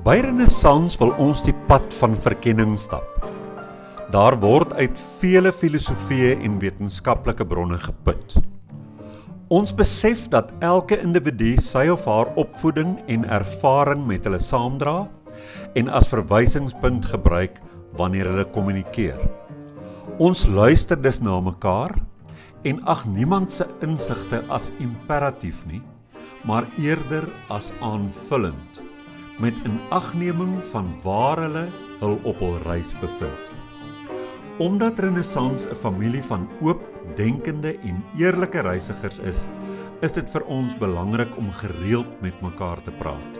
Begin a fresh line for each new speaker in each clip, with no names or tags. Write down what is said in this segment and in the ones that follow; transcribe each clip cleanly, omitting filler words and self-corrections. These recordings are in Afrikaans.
By Renaissans wil ons die pad van verkenning stap. Daar word uit vele filosofieë en wetenskaplike bronne geput. Ons besef dat elke individu sy of haar opvoeding en ervaring met hulle saamdra en as verwysingspunt gebruik wanneer hulle kommunikeer. Ons luister dus na mekaar en ag niemand se insigte as imperatief nie, maar eerder as aanvullend, met inagneming van waar hulle hul op hul reis bevind. Omdat Renaissans 'n familie van oop, denkende en eerlike reisigers is dit vir ons belangrik om gereeld met mekaar te praat.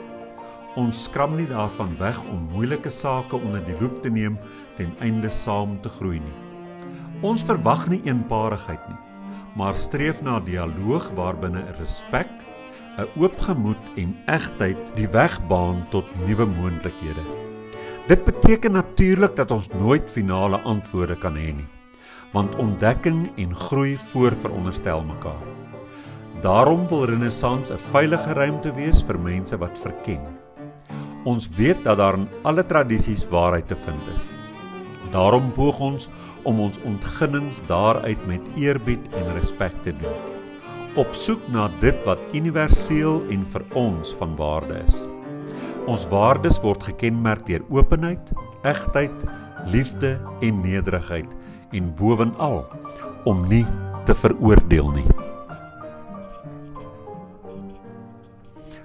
Ons skram nie daarvan weg om moeilike sake onder die loep te neem ten einde saam te groei nie. Ons verwag nie eenparigheid nie, maar streef na dialoog waarbinne respek, 'n oop gemoed en egtheid die weg baan tot nuwe moontlikhede. Dit beteken natuurlik dat ons nooit finale antwoorde kan hê nie, want ontdekking en groei voorveronderstel mekaar. Daarom wil Renaissans 'n veilige ruimte wees vir mense wat verken. Ons weet dat daar in alle tradisies waarheid te vind is. Daarom poog ons om ons ontginnings daaruit met eerbied en respek te doen, op soek na dit wat universeel en vir ons van waarde is. Ons waardes word gekenmerk deur openheid, egtheid, liefde en nederigheid en bovenal om nie te veroordeel nie.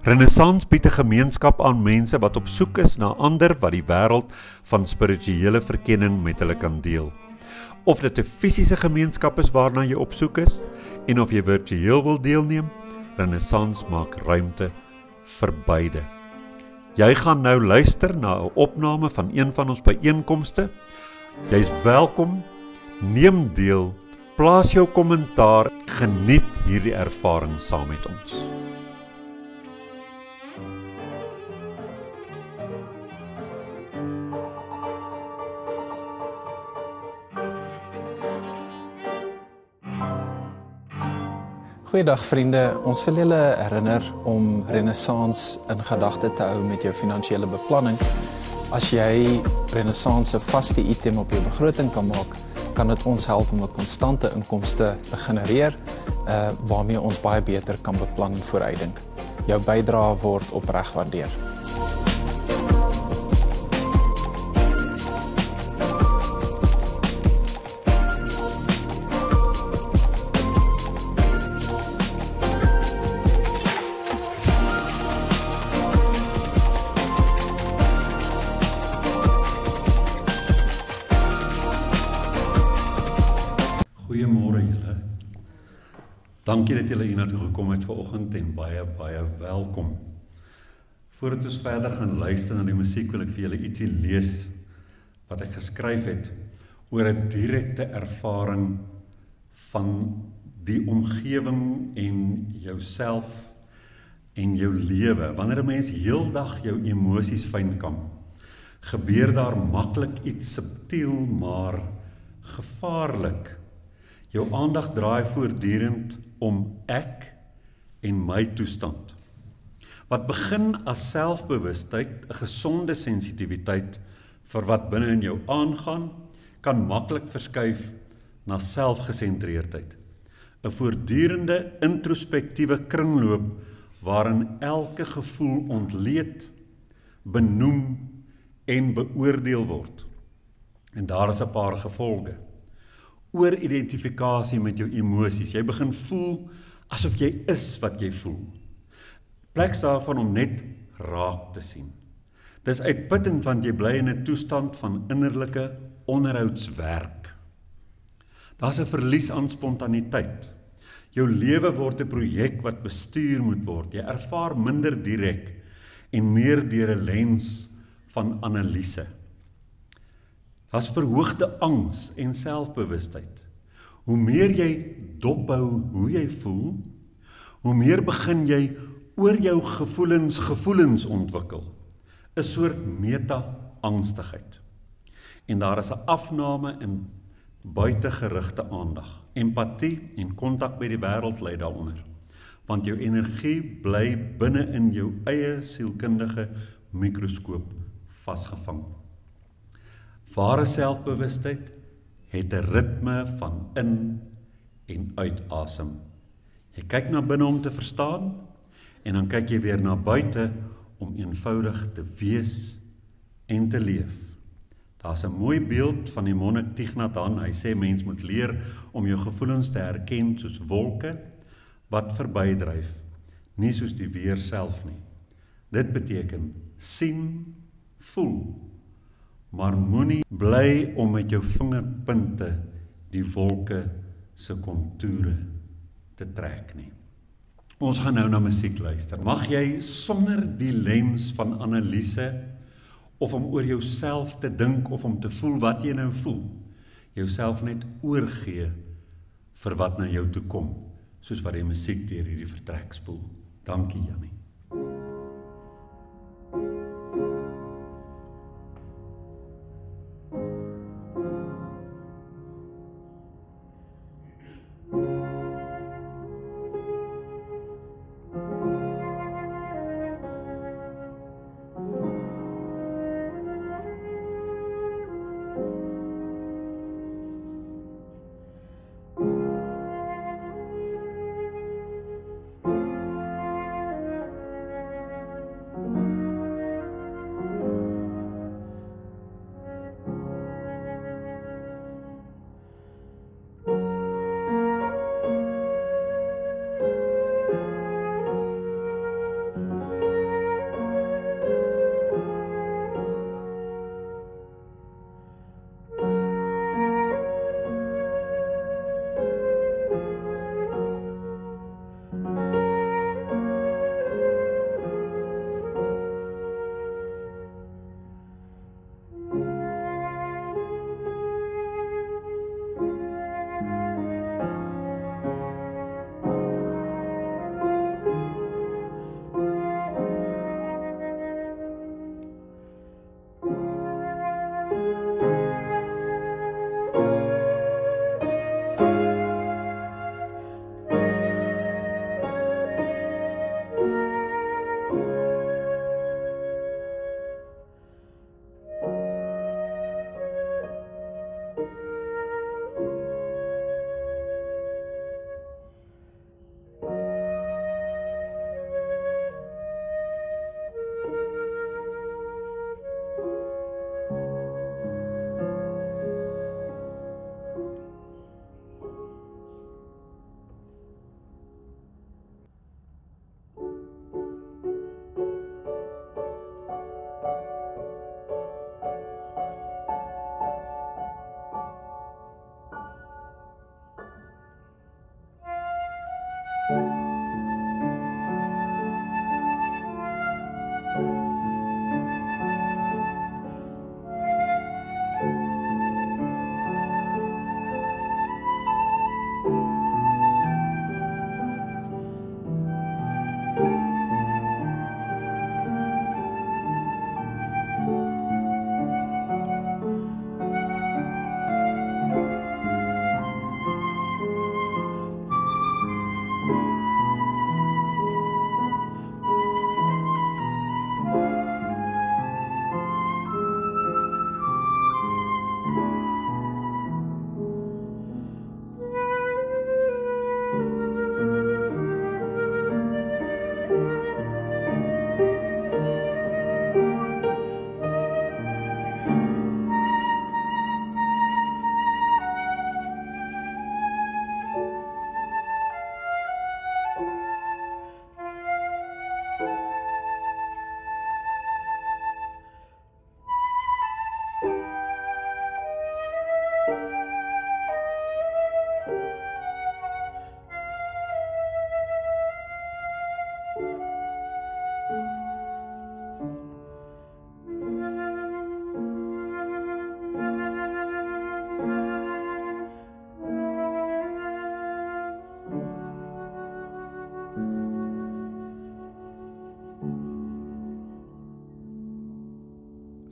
Renaissans bied 'n gemeenskap aan mense wat op soek is na ander wat die wêreld van spirituele verkenning met hulle kan deel. Of dit 'n fisiese gemeenskap is waarna jy op soek is en of jy virtueel wil deelneem, Renaissans maak ruimte vir beide. Jy gaan nou luister na 'n opname van een van ons byeenkomste. Jy's welkom, neem deel, plaas jou kommentaar, geniet hierdie ervaring saam met ons.
Goeiedag vriende, ons wil julle herinner om Renaissans in gedagte te hou met jou finansiële beplanning. As jy Renaissans 'n vaste item op jou begroting kan maak, kan dit ons help om 'n konstante inkomste te genereer, waarmee ons baie beter kan beplan en vooruitdink. Jou bydrae word opreg gewaardeer.
Goeiemôre julle. Dankie dat julle hiernatoe gekom het vanoggend en baie welkom. Voordat ons verder gaan luister na die musiek, wil ek vir julle ietsie lees wat ek geskryf het oor 'n direkte ervaring van die omgewing en jouself en jou lewe. Wanneer 'n mens heeldag jou emosies fynkam, gebeur daar maklik iets subtiel maar gevaarlik. Jou aandag draai voortdurend om ek en my toestand. Wat begin as selfbewustheid, 'n gesonde sensitiwiteit vir wat binne in jou aangaan, kan maklik verskuif na selfgesentreerdheid. 'n Voortdurende introspektiewe kringloop waarin elke gevoel ontleed, benoem en beoordeel word. En daar is 'n paar gevolge. Ooridentifikasie met jou emosies. Jy begin voel asof jy is wat jy voel. Pleks daarvan om net raak te sien. Dis uitputtend want jy bly in 'n toestand van innerlike onderhoudswerk. Daar's 'n verlies aan spontaniteit. Jou lewe word 'n projek wat bestuur moet word. Jy ervaar minder direk en meer deur 'n lens van analise. Daar's verhoogde angs en selfbewustheid. Hoe meer jy dophou hoe jy voel, hoe meer begin jy oor jou gevoelens ontwikkel. 'n Soort meta-angstigheid. En daar is 'n afname in buitegerigte aandag. Empatie en kontak met die wêreld lê daaronder. Want jou energie bly binne in jou eie sielkundige mikroskoop vasgevang. Ware selfbewustheid het 'n ritme van in en uitasem. Jy kyk na binne om te verstaan en dan kyk jy weer na buite om eenvoudig te wees en te leef. Daar's 'n mooi beeld van die monnik Thich Nhat Hanh. Hy sê mens moet leer om jou gevoelens te herken soos wolke wat verbydryf, nie soos die weer self nie. Dit beteken sien, voel, maar moenie bly om met jou vingerpunte die wolke se kontoure te trek nie. Ons gaan nou na musiek luister. Mag jy sonder die lens van analise of om oor jouself te dink of om te voel wat jy nou voel, jouself net oorgee vir wat na jou toe kom, soos wat die musiek deur hierdie vertrek spoel. Dankie, Jannie.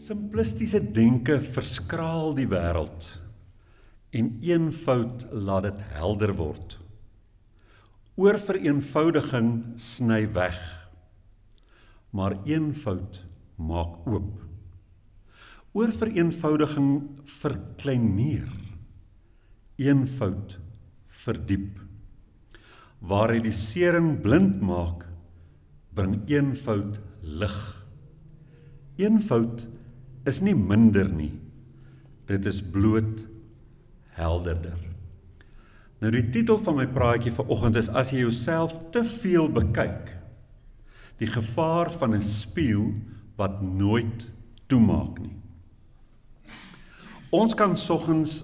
Simplistiese denke verskraal die wêreld en eenvoud laat dit helder word. Oorvereenvoudiging sny weg, maar eenvoud maak oop. Oorvereenvoudiging verkleineer. Eenvoud verdiep. Waar hy die sering blind maak, bring eenvoud lig. Eenvoud is nie minder nie, dit is bloot helderder. Nou die titel van my praatjie vanoggend is as jy jouself te veel bekyk, die gevaar van 'n spieël wat nooit toemaak nie. Ons kan soggens,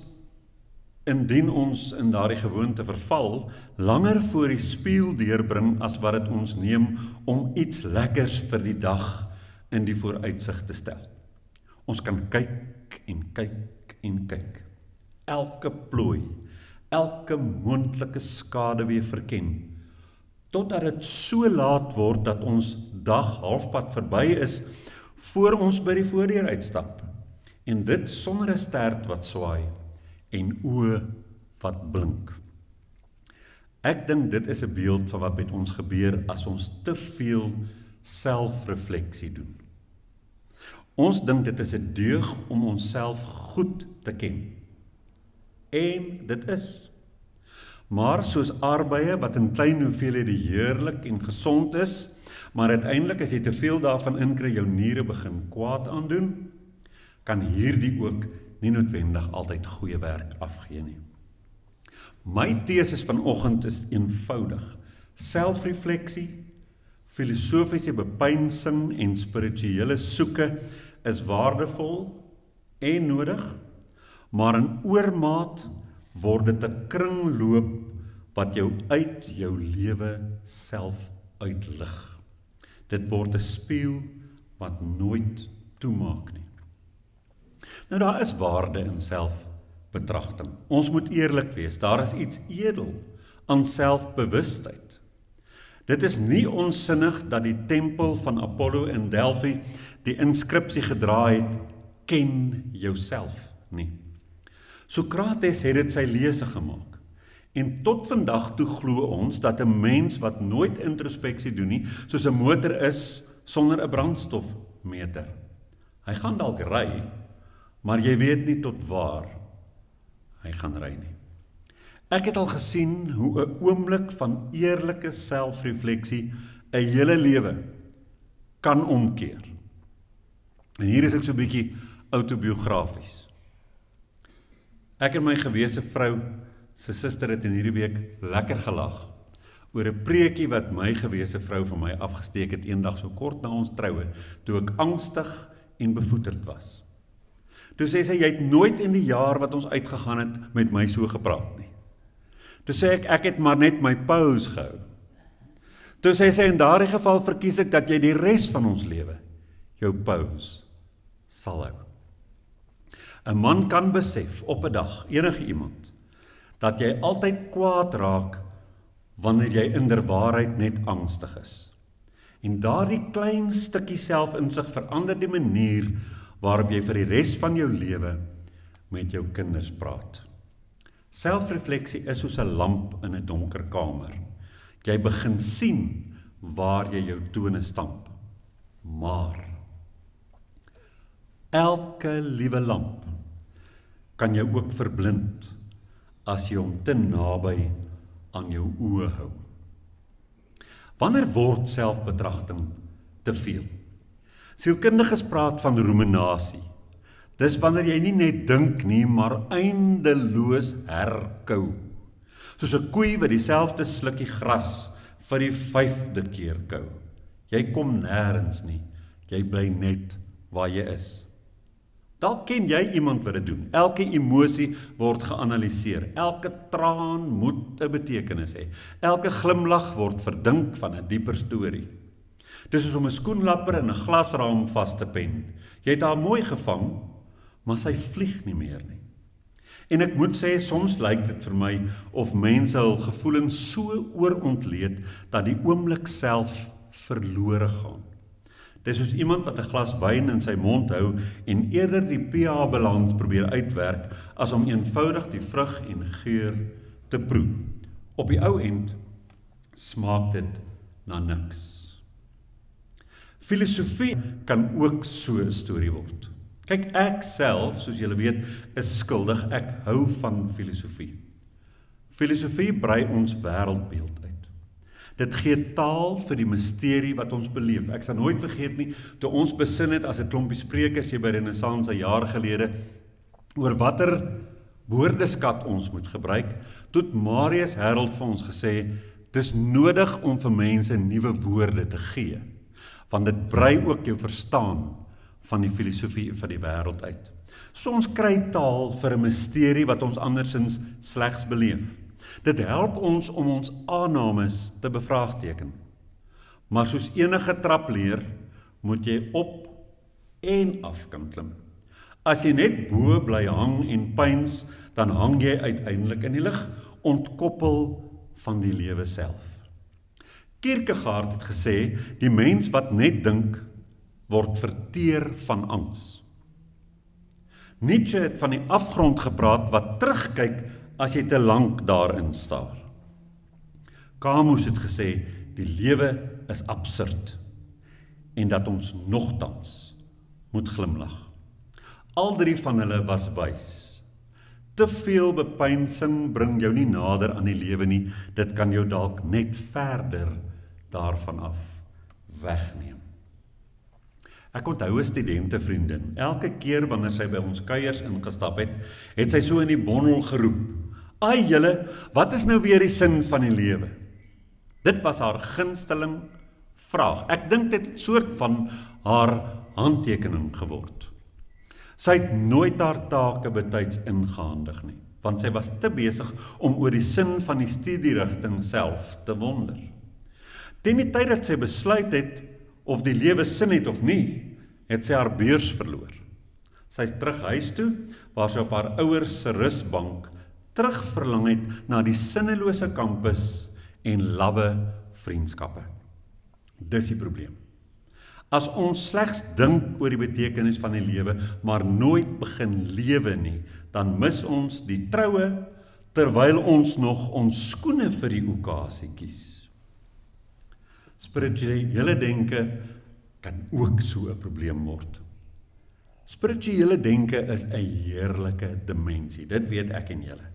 indien ons in daardie gewoonte verval, langer voor die spieël deurbring as wat dit ons neem om iets lekkers vir die dag in die vooruitsig te stel. Ons kan kyk en kyk en kyk. Elke plooi, elke moontlike skaduwee verken, totdat dit so laat word dat ons dag halfpad verby is, voor ons by die voordeur uitstap, en dit sonder 'n stert wat swaai, en oë wat blink. Ek dink dit is 'n beeld van wat met ons gebeur as ons te veel selfrefleksie doen. Ons dink dit is 'n deug om onsself goed te ken. En dit is. Maar soos aardbeie wat in klein hoeveelhede heerlik en gesond is, maar uiteindelik as jy te veel daarvan inkry, jou niere begin kwaad aandoen, kan hierdie ook nie noodwendig altyd goeie werk afgee nie. My teses vanoggend is eenvoudig. Selfrefleksie, filosofiese bepeinsing en spirituele soeke is waardevol en nodig, maar in oormaat word dit 'n kringloop wat jou uit jou lewe self uitlig. Dit word 'n spieël wat nooit toemaak nie. Nou daar is waarde in selfbetragting. Ons moet eerlik wees, daar is iets edel aan selfbewustheid. Dit is nie onsinnig dat die tempel van Apollo in Delphi die inskripsie gedra het, ken jouself nie. Sokrates het dit sy lese gemaak. En tot vandag toe glo ons dat 'n mens wat nooit introspeksie doen nie, soos 'n motor is sonder 'n brandstofmeter. Hy gaan dalk ry, maar jy weet nie tot waar hy gaan ry nie. Ek het al gesien hoe 'n oomblik van eerlike selfrefleksie 'n hele lewe kan omkeer. En hier is ek so 'n bietjie autobiografies. Ek en my gewese vrou, sy suster het in hierdie week lekker gelag oor 'n preekie wat my gewese vrou van my afgesteek het eendag so kort na ons troue, toe ek angstig en bevoeterd was. Toe sê sy, jy het nooit in die jaar wat ons uitgegaan het met my so gepraat nie. Toe sê ek het maar net my pause gehou. Toe sê sy, in daardie geval verkies ek dat jy die res van ons lewe jou pause sal hou. 'n Man kan besef op 'n dag, enige iemand, dat jy altyd kwaad raak wanneer jy inderwaarheid net angstig is. En daardie klein stukkie selfinsig verander die manier waarop jy vir die res van jou lewe met jou kinders praat. Selfrefleksie is soos 'n lamp in 'n donker kamer. Jy begin sien waar jy jou tone stamp. Maar elke liewe lamp kan jou ook verblind as jy hom te naby aan jou oë hou. Wanneer word selfbetragting te veel? Sielkundiges praat van ruminasie. Dis wanneer jy nie net dink nie, maar eindeloos herkou. Soos 'n koei wat dieselfde slukkie gras vir die 5de keer kou. Jy kom nêrens nie, jy bly net waar jy is. Dalk ken jy iemand wat dit doen. Elke emosie word geanaliseer. Elke traan moet 'n betekenis hê. Elke glimlag word verdink van 'n dieper storie. Dis soos om 'n skoenlapper in 'n glasraam vas te pen. Jy het haar mooi gevang, maar sy vlieg nie meer nie. En ek moet sê, soms lyk dit vir my of mense hul gevoelens so oorontleed dat die oomblik self verlore gaan. Dis soos iemand wat 'n glas wyn in sy mond hou en eerder die pH-balans probeer uitwerk as om eenvoudig die vrug en geur te proe. Op die ou end smaak dit na niks. Filosofie kan ook so 'n storie word. Kyk, ek self, soos julle weet, is skuldig. Ek hou van filosofie. Filosofie brei ons wêreldbeeld uit. Dit gee taal vir die misterie wat ons beleef. Ek sal nooit vergeet nie, toe ons besin het as 'n klompie sprekers hier by Renaissance 'n jaar gelede, oor watter woordeskat ons moet gebruik, toe het Marius Herald vir ons gesê, dis nodig om vir mense nuwe woorde te gee, want dit brei ook jou verstaan van die filosofie van die wêreld uit. So ons kry taal vir 'n misterie wat ons andersins slegs beleef. Dit help ons om ons aannames te bevraagteken. Maar soos enige trapleer, moet jy op en af kan klim. As jy net bo bly hang en pyns, dan hang jy uiteindelik in die lug, ontkoppel van die lewe self. Kierkegaard het gesê, die mens wat net dink, word verteer van angs. Nietzsche het van die afgrond gepraat wat terugkyk as jy te lank daarin staar. Camus het gesê, die lewe is absurd en dat ons nogtans moet glimlag. Al drie van hulle was wys. Te veel bepeinsing bring jou nie nader aan die lewe nie, dit kan jou dalk net verder daarvan af wegneem. Ek onthou 'n studentevriendin, elke keer wanneer sy by ons kuiers ingestap het, het sy so in die bondel geroep, "Ai julle, wat is nou weer die sin van die lewe?" Dit was haar gunsteling vraag. Ek dink dit het 'n soort van haar handtekening geword. Sy het nooit haar take betyds ingehandig nie, want sy was te besig om oor die sin van die studierigting self te wonder. Teen die tyd dat sy besluit het of die lewe sin het of nie, het sy haar beurs verloor. Sy is terug huis toe, waar sy op haar ouers se rusbank terugverlang het na die sinnelose kampus en lawwe vriendskappe. Dis die probleem. As ons slegs dink oor die betekenis van die lewe, maar nooit begin lewe nie, dan mis ons die troue, terwyl ons nog ons skoene vir die okasie kies. Spirituele denke kan ook so 'n probleem word. Spirituele denke is 'n heerlike dimensie, dit weet ek en julle.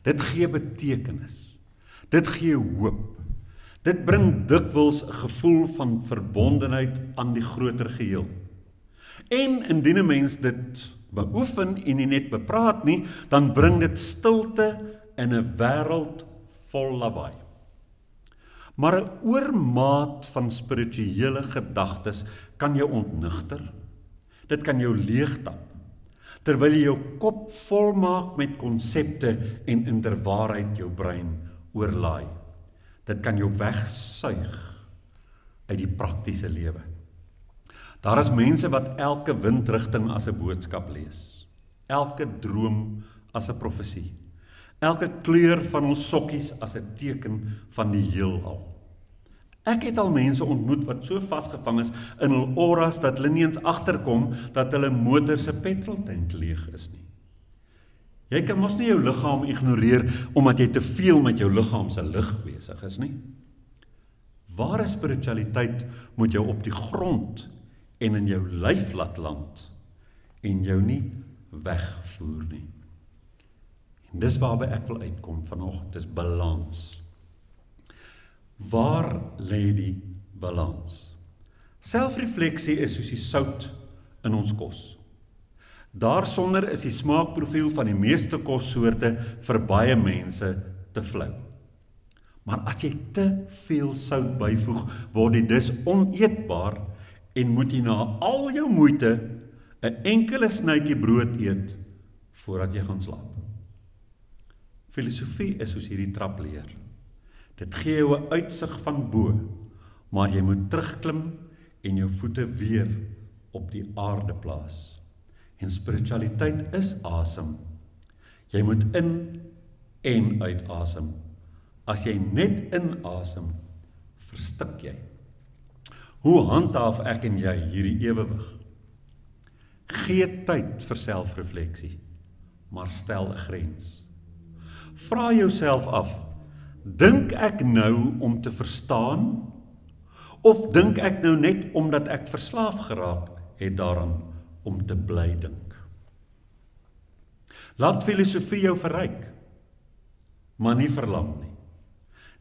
Dit gee betekenis, dit gee hoop, dit bring dikwels 'n gevoel van verbondenheid aan die groter geheel. En indien 'n mens dit beoefen en nie net bepraat nie, dan bring dit stilte in 'n wêreld vol lawaai. Maar 'n oormaat van spirituele gedagtes kan jou ontnigter. Dit kan jou leegtap, terwyl jy jou kop volmaak met konsepte en inderwaarheid jou brein oorlaai. Dit kan jou wegsuig uit die praktiese lewe. Daar is mense wat elke windrigting as 'n boodskap lees, elke droom as 'n profesie, elke kleur van ons sokkies as 'n teken van die heelal. Ek het al mense ontmoet wat so vasgevang is in hul auras dat hulle nie eens agterkom dat hulle motor se petroltank leeg is nie. Jy kan mos nie jou liggaam ignoreer omdat jy te veel met jou liggaam se lig besig is nie. Ware spiritualiteit moet jou op die grond en in jou lyf laat land en jou nie wegvoer nie. En dis waarby ek wil uitkom vanoggend, dis balans. Waar lê die balans? Selfrefleksie is soos die sout in ons kos. Daarsonder is die smaakprofiel van die meeste kossoorte vir baie mense te flou. Maar as jy te veel sout byvoeg, word dit dus oneetbaar en moet jy na al jou moeite 'n enkele snytjie brood eet voordat jy gaan slaap. Filosofie is soos hierdie trapleer. Dit gee jou 'n uitsig van bo, maar jy moet terugklim en jou voete weer op die aarde plaas. En spiritualiteit is asem. Jy moet in en uit asem. As jy net inasem, verstik jy. Hoe handhaaf ek en jy hierdie ewewig? Gee tyd vir selfrefleksie, maar stel 'n grens. Vra jouself af, dink ek nou om te verstaan, Of dink ek nou net omdat ek verslaaf geraak het daaraan om te bly dink? Laat filosofie jou verryk, maar nie verlam nie.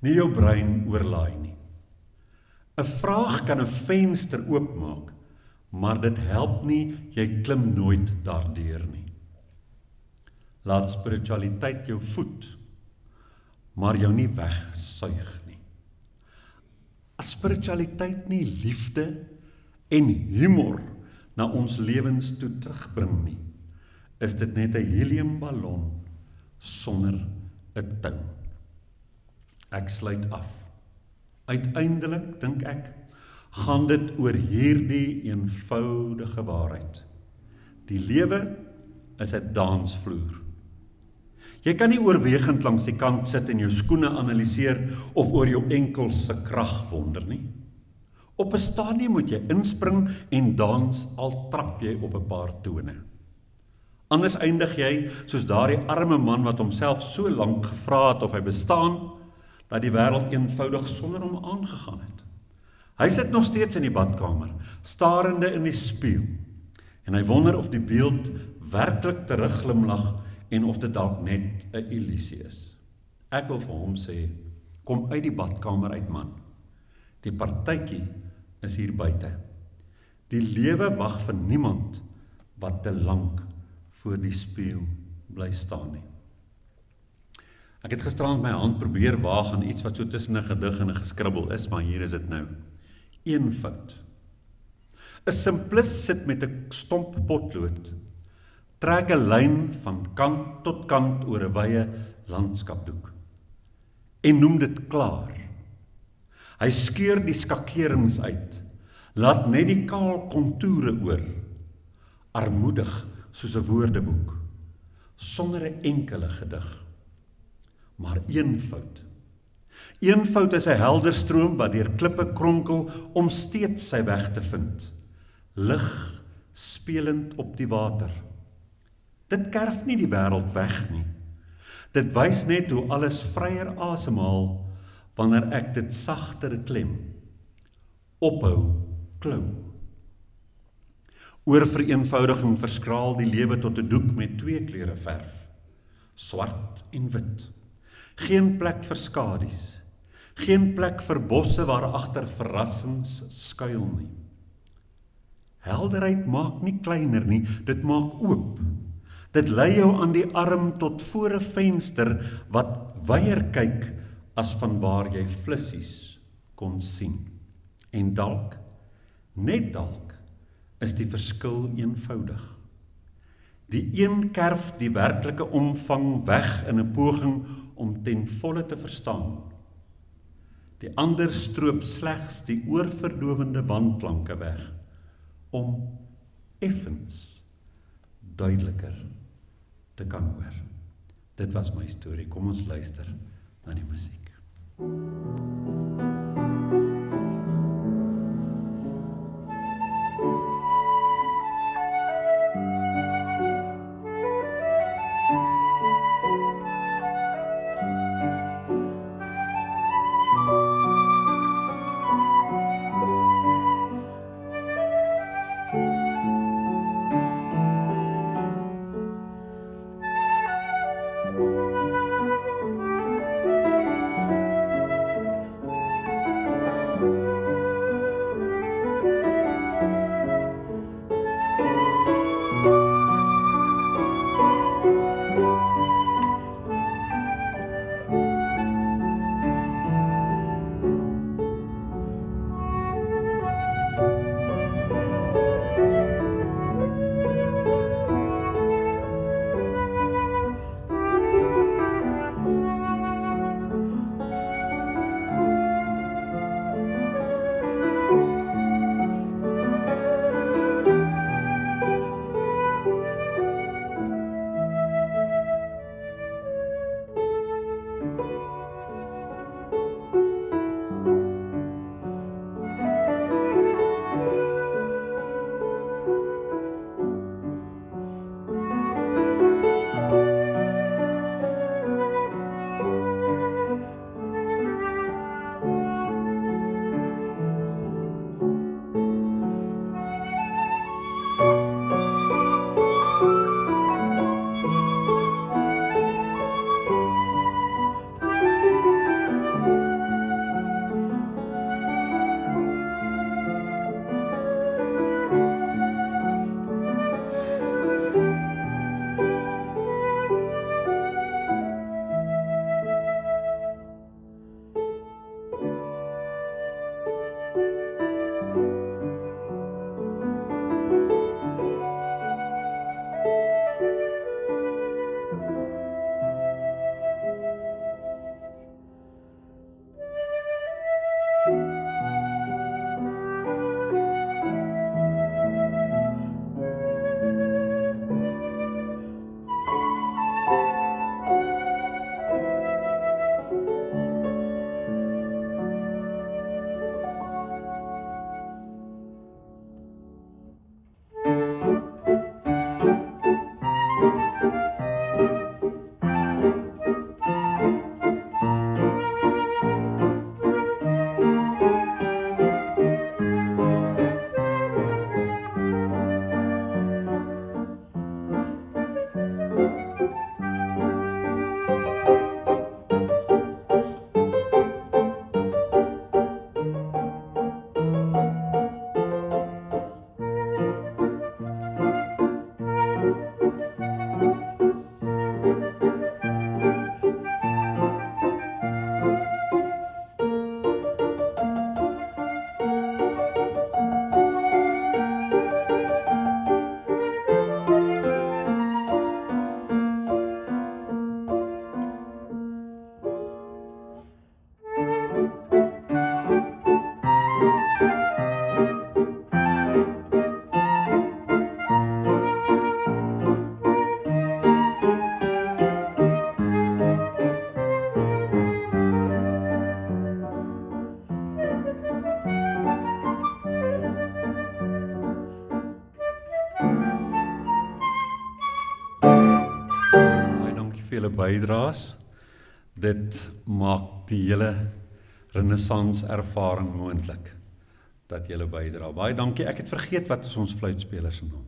Nie jou brein oorlaai nie. 'n Vraag kan 'n venster oopmaak, maar dit help nie, jy klim nooit daardeur nie. Laat spiritualiteit jou voed, maar jou nie wegsuig nie. As spiritualiteit nie liefde en humor na ons lewens toe terugbring nie, is dit net 'n heliumballon sonder 'n touw. Ek sluit af. Uiteindelik, dink ek, gaan dit oor hierdie eenvoudige waarheid. Die lewe is 'n dansvloer. Jy kan nie oorwegend langs die kant sit en jou skoene analiseer of oor jou enkels se krag wonder nie. Op 'n stadium moet jy inspring en dans al trap jy op 'n paar tone. Anders eindig jy soos daardie arme man wat homself so lank gevra het of hy bestaan, dat die wêreld eenvoudig sonder hom aangegaan het. Hy sit nog steeds in die badkamer, starende in die spieël, en hy wonder of die beeld werklik terugglimlag en of dit dalk net 'n illusie is. Ek wil vir hom sê, kom uit die badkamer uit, man. Die partytjie is hier buite. Die lewe wag vir niemand wat te lank voor die spieël bly staan nie. Ek het gisterand my hand probeer waag aan iets wat so tussen 'n gedig en 'n geskribbel is, maar hier is dit nou. Eenvoud. 'n Simplis sit met 'n stomp potlood, trek 'n lyn van kant tot kant oor 'n wye landskapdoek en noem dit klaar. Hy skeur die skakerings uit, laat net die kaal kontoure oor, armoedig soos 'n woordeboek, sonder 'n enkele gedig. Maar eenvoud. Eenvoud is 'n helder stroom wat deur klippe kronkel om steeds sy weg te vind. Lig spelend op die water. Dit kerf nie die wêreld weg nie. Dit wys net hoe alles vryer asemhaal wanneer ek dit sagter klem. Ophou klou. Oor vereenvoudiging verskraal die lewe tot 'n doek met 2 kleure verf. Swart en wit. Geen plek vir skadu's. Geen plek vir bosse waar agter verrassings skuil nie. Helderheid maak nie kleiner nie, dit maak oop. Dit lei jou aan die arm tot voor 'n venster wat wyer kyk as van waar jy flissies kon sien. En dalk, net dalk, is die verskil eenvoudig. Die een kerf die werklike omvang weg in 'n poging om ten volle te verstaan. Die ander stroop slegs die oorverdowende wanklanke weg, om effens duideliker te kan hoor. Dit was my storie. Kom ons luister na die musiek. vir julle bydraes. Dit maak die hele Renaissance ervaring moontlik dat julle bydra. Baie dankie. Ek het vergeet wat is ons fluitspeler se naam.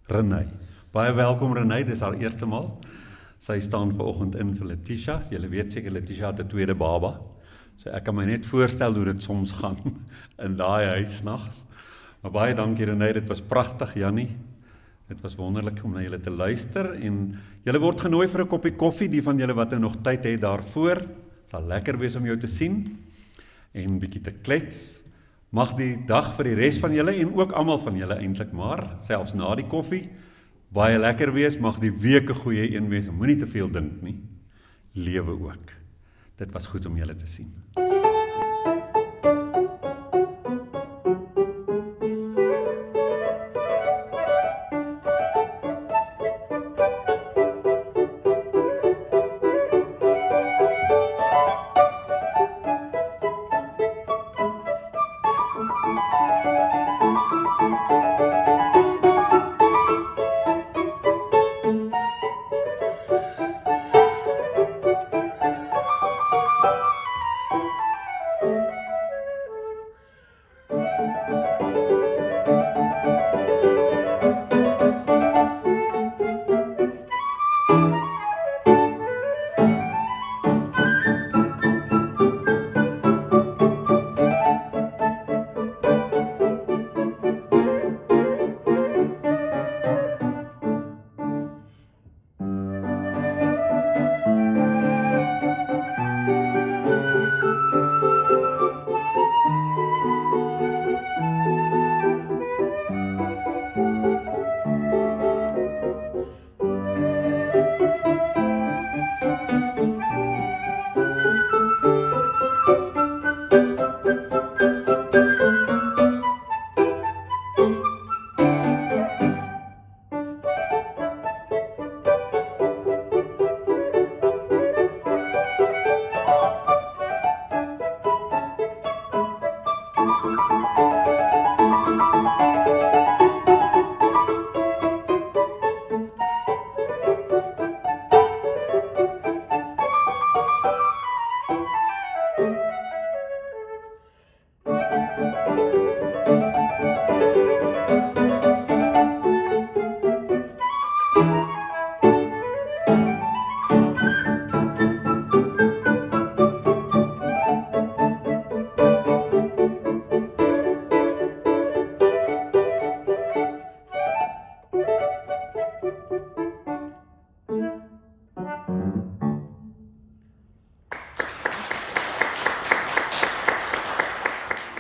Renay. Baie welkom Renay, dis haar eerste maal. Sy staan vanoggend in vir Letitia. Julle weet seker Letitia het 'n tweede baba. So ek kan my net voorstel hoe dit soms gaan in daai huis snags. Maar baie dankie Renay, dit was pragtig Jannie. Dit was wonderlik om na julle te luister en julle word genooi vir 'n koppie koffie, die van julle wat nog tyd het daarvoor. Sal lekker wees om jou te sien en bietjie te klets. Mag die dag vir die res van julle en ook almal van julle eintlik maar, selfs na die koffie, baie lekker wees. Mag die week 'n goeie een wees. Moenie te veel dink nie. Lewe ook. Dit was goed om julle te sien.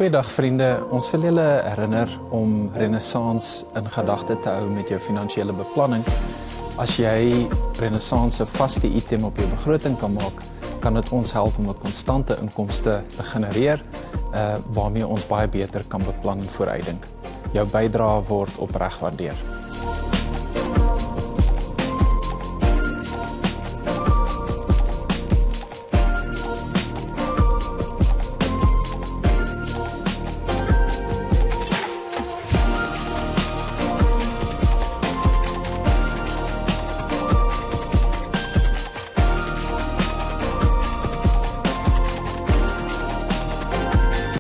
Goeiedag vriende, ons wil julle herinner om Renaissance in gedagte te hou met jou finansiële beplanning. As jy Renaissance 'n vaste item op jou begroting kan maak, kan dit ons help om 'n konstante inkomste te genereer, waarmee ons baie beter kan beplan en vooruitdink. Jou bydrae word opreg waardeer.